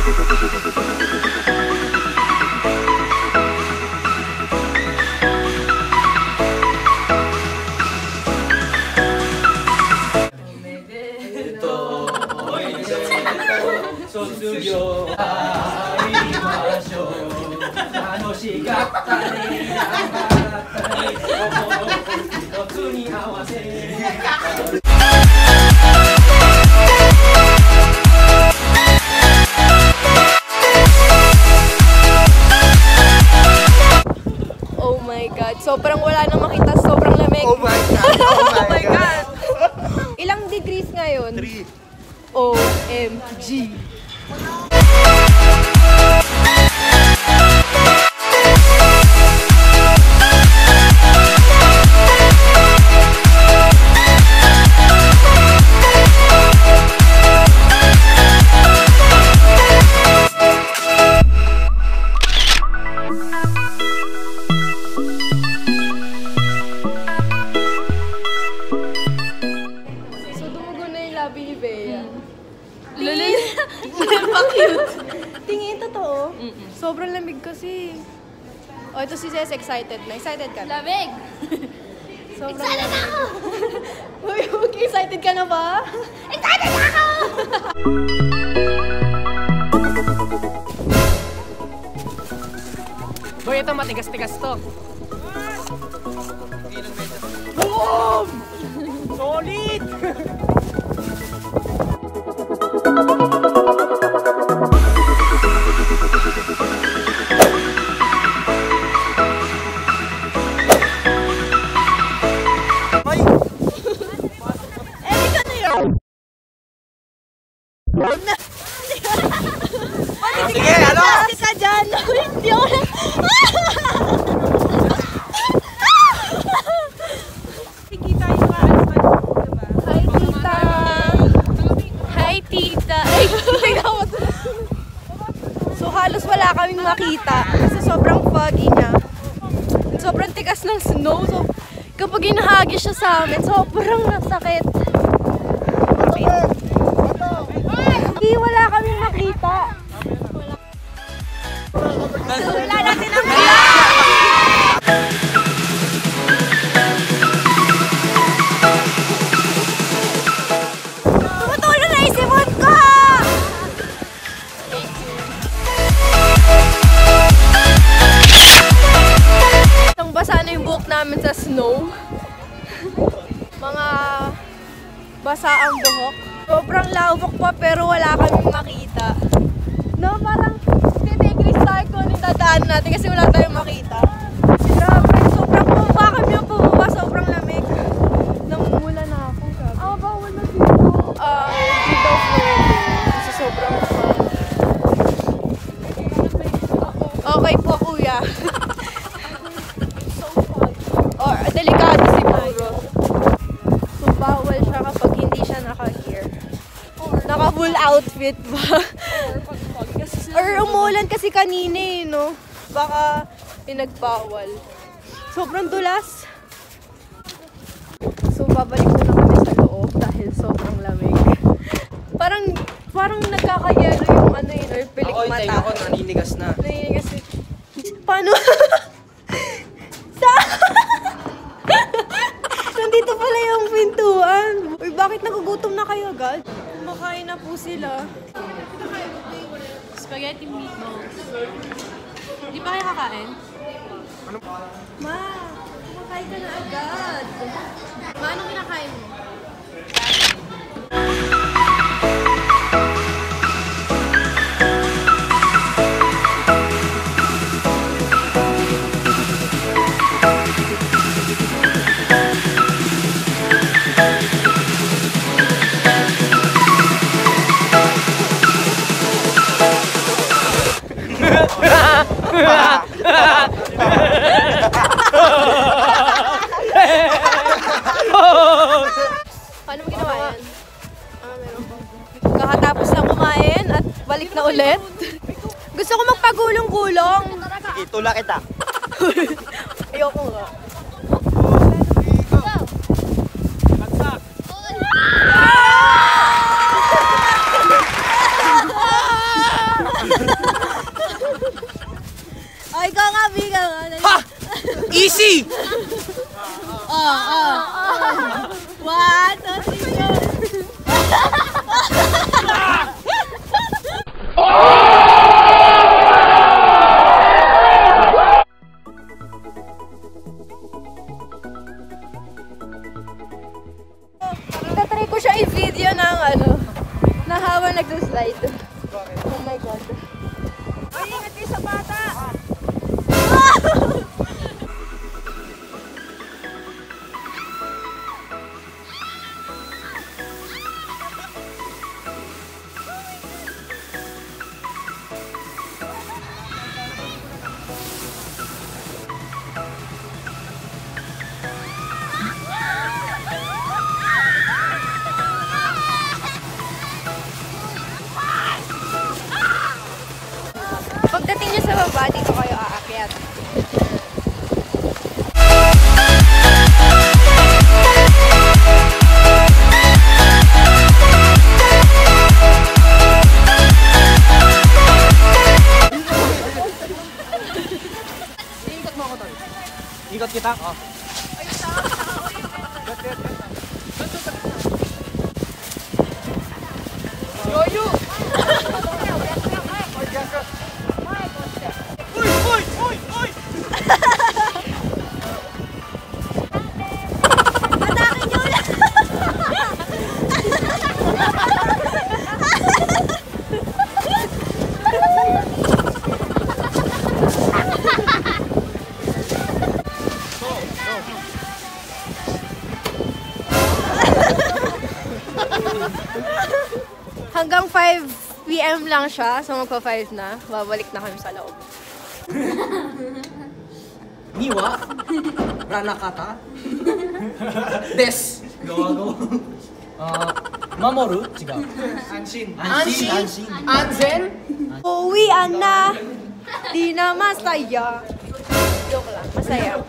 Oh my God, sobrang wala nang makita, sobrang lamig. Oh my God, oh my God. Ilang degrees ngayon? 3. OMG. Tingin, totoo. Sobrang lamig kasi. Oh, ito si Ces, excited na. Excited ka na? Lamig! Sobrang Excited lamig. ako! Uy, okay, excited ka na ba? Excited ako! Boy, ito matigas-tigas to. Boom! Solid! Sige, ano? Kasi ka dyan. Hindi ako na... Kikita yung Hi, tita. Hi, tita. Ay, so, halos wala kaming makita. Kasi sobrang foggy niya. Sobrang tigas ng snow. So, kapag inahagi siya sa amin, sobrang nasakit. Hindi, wala kaming makita. Wala natin ang tumutulo na isipon ko! Nang basa na yung buhok namin sa snow. Mga basa ang buhok. Sobrang lawak pa pero wala kaming makita. No, parang titiglis tayo kung anong dadaan natin kasi wala tayong makita. Grabe, sobrang bumaba kami yung bumaba, sobrang lamig. Namumula na ako, grabe. Bawal na dito. Hindi daw pwede. Kasi sobrang fun. Okay po, kuya. So fun. Or, delikado siguro. So, bawal siya kapag hindi siya naka-gear. Naka-full outfit ba? Or umulan kasi kanina eh, no? Baka pinagbawal. Sobrang dulas. So, babalik na kami sa loob dahil sobrang lamig. Parang nagkakayelo yung ano yun, or pilik Ako, mata. ako, naninigas na. Naninigas yun. Paano? Nandito pala yung pintuan. Uy, bakit nagugutom na kayo agad? Kumakain na po sila. Spaghetti meatballs. Hindi pa kayo kakain? Ma, kumakain ka na agad. Ma, anong kinakain mo? Paano mo ginawa yan? Meron po. Kakatapos na kumain at balik na ulit. Gusto ko magpagulong-gulong. Sige, tula kita. Ayoko nga. Three! One, two, three, go! Tatry ko siya i-video ng na habang nagsaslide. Oh my God. Ay, ingat kayo sa bata! Pagdating niyo sa baba, dito kayo aakyat. Ikot kita. Oh. Yoyo! Atake niyo ulit! Hanggang 5 PM lang siya, so magpa-5 na. Babalik na kami sa loob. Niwa. Ranakata. Des. Gawa. Mamoru. Chiga. Anshin. Anshin. Anzen? Uwian na! Di na masaya. Joke lang, masaya.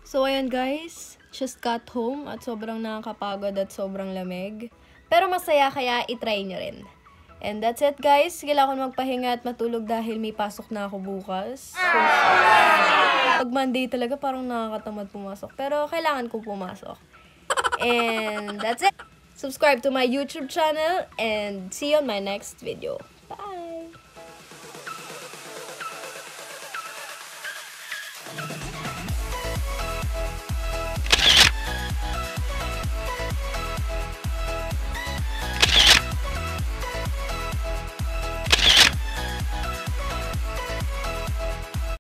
So, ayan guys. Just got home at sobrang nakakapagod at sobrang lamig. Pero masaya kaya itry nyo rin. And that's it guys. Kailangan ko magpahinga at matulog dahil may pasok na ako bukas. So, pag Monday talaga parang nakakatamad pumasok. Pero kailangan ko pumasok. And that's it. Subscribe to my YouTube channel and see you on my next video. Bye!